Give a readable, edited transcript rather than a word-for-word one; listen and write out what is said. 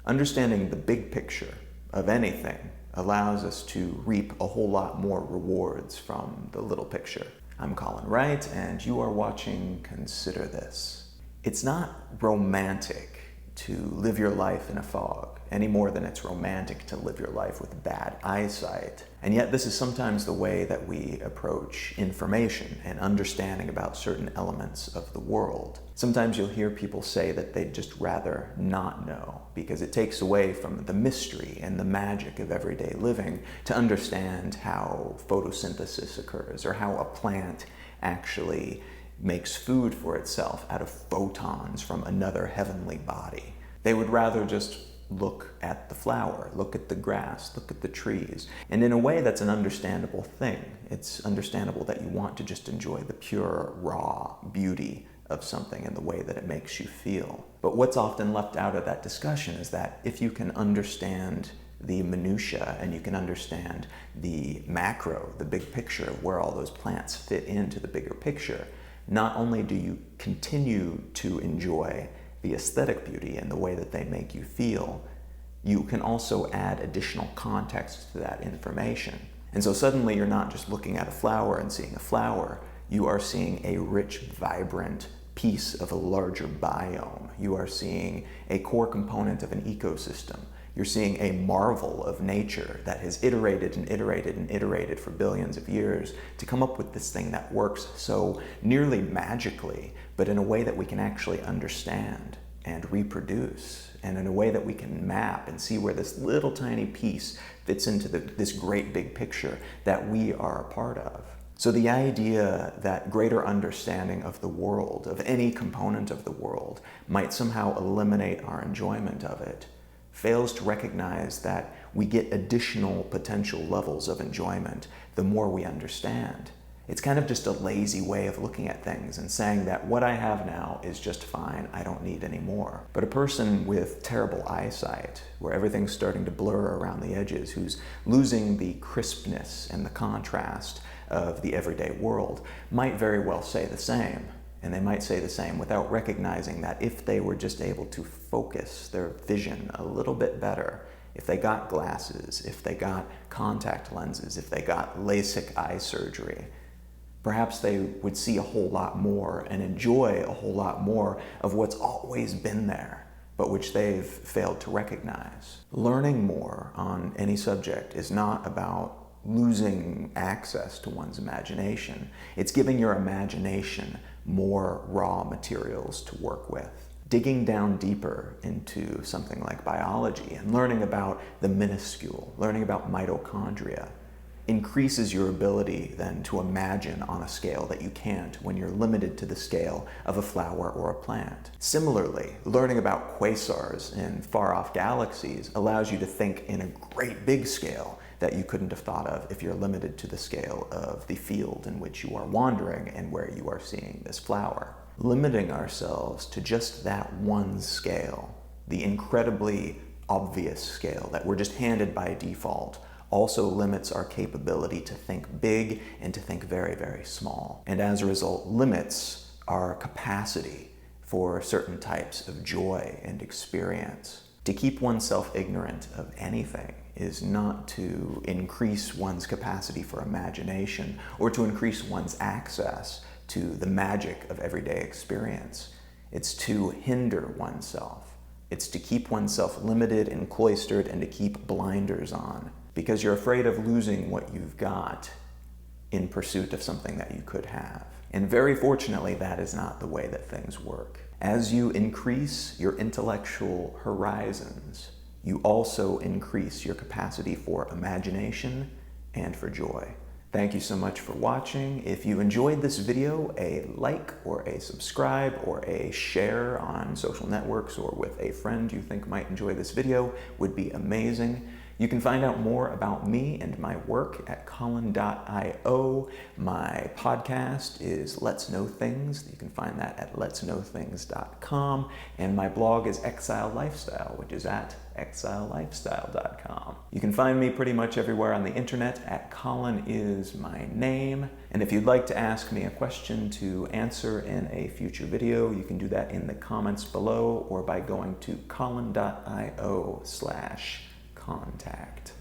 Understanding the big picture of anything allows us to reap a whole lot more rewards from the little picture. I'm Colin Wright, and you are watching Consider This. It's not romantic to live your life in a fog, any more than it's romantic to live your life with bad eyesight. And yet this is sometimes the way that we approach information and understanding about certain elements of the world. Sometimes you'll hear people say that they'd just rather not know, because it takes away from the mystery and the magic of everyday living to understand how photosynthesis occurs, or how a plant actually makes food for itself out of photons from another heavenly body. They would rather just look at the flower, look at the grass, look at the trees. And in a way, that's an understandable thing. It's understandable that you want to just enjoy the pure, raw beauty of something and the way that it makes you feel. But what's often left out of that discussion is that if you can understand the minutia and you can understand the macro, the big picture of where all those plants fit into the bigger picture, not only do you continue to enjoy the aesthetic beauty and the way that they make you feel, you can also add additional context to that information. And so suddenly you're not just looking at a flower and seeing a flower, you are seeing a rich, vibrant piece of a larger biome. You are seeing a core component of an ecosystem. You're seeing a marvel of nature that has iterated and iterated and iterated for billions of years to come up with this thing that works so nearly magically, but in a way that we can actually understand and reproduce, and in a way that we can map and see where this little tiny piece fits into this great big picture that we are a part of. So the idea that greater understanding of the world, of any component of the world, might somehow eliminate our enjoyment of it, fails to recognize that we get additional potential levels of enjoyment the more we understand. It's kind of just a lazy way of looking at things and saying that what I have now is just fine, I don't need any more. But a person with terrible eyesight, where everything's starting to blur around the edges, who's losing the crispness and the contrast of the everyday world, might very well say the same. And they might say the same without recognizing that if they were just able to focus their vision a little bit better, if they got glasses, if they got contact lenses, if they got LASIK eye surgery, perhaps they would see a whole lot more and enjoy a whole lot more of what's always been there, but which they've failed to recognize. Learning more on any subject is not about losing access to one's imagination. It's giving your imagination more raw materials to work with. Digging down deeper into something like biology and learning about the minuscule, learning about mitochondria, increases your ability then to imagine on a scale that you can't when you're limited to the scale of a flower or a plant. Similarly, learning about quasars in far-off galaxies allows you to think in a great big scale that you couldn't have thought of if you're limited to the scale of the field in which you are wandering and where you are seeing this flower. Limiting ourselves to just that one scale, the incredibly obvious scale that we're just handed by default, also limits our capability to think big and to think very, very small. And as a result, limits our capacity for certain types of joy and experience. To keep oneself ignorant of anything is not to increase one's capacity for imagination or to increase one's access to the magic of everyday experience. It's to hinder oneself. It's to keep oneself limited and cloistered and to keep blinders on, because you're afraid of losing what you've got in pursuit of something that you could have. And very fortunately, that is not the way that things work. As you increase your intellectual horizons, you also increase your capacity for imagination and for joy. Thank you so much for watching. If you enjoyed this video, a like or a subscribe or a share on social networks or with a friend you think might enjoy this video would be amazing. You can find out more about me and my work at colin.io. My podcast is Let's Know Things. You can find that at letsknowthings.com. And my blog is Exile Lifestyle, which is at exilelifestyle.com. You can find me pretty much everywhere on the internet at Colin is my name. And if you'd like to ask me a question to answer in a future video, you can do that in the comments below or by going to colin.io/contact.